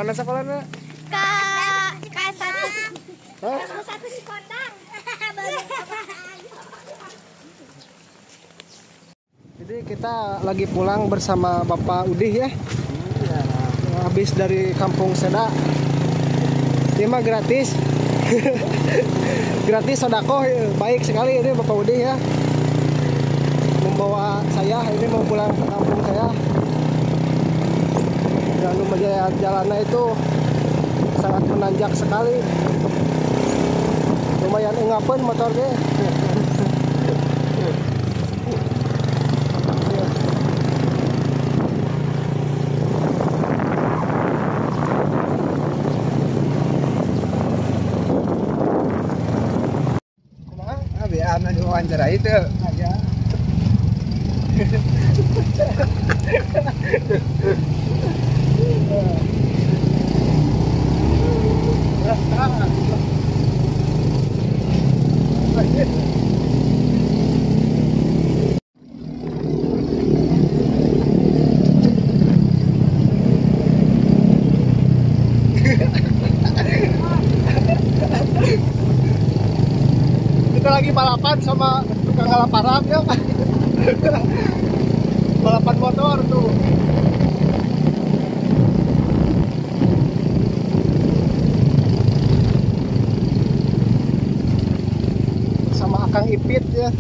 Mana sekolahnya? K1. Hah? Satu Cikondang. Jadi kita lagi pulang bersama Bapak Udih ya. Iya. Habis dari Kampung Seda. Ini mah gratis. Gratis sodakoh, baik sekali ini Bapak Udih ya. Membawa saya ini mau pulang ke kampung saya. Dan lumayan jalannya itu sangat menanjak sekali. Lumayan engapan motornya. Aman diwawancara itu aja. Kita lagi balapan sama tukang laparan ya. Balapan motor tuh. Sama Akang Ipit ya.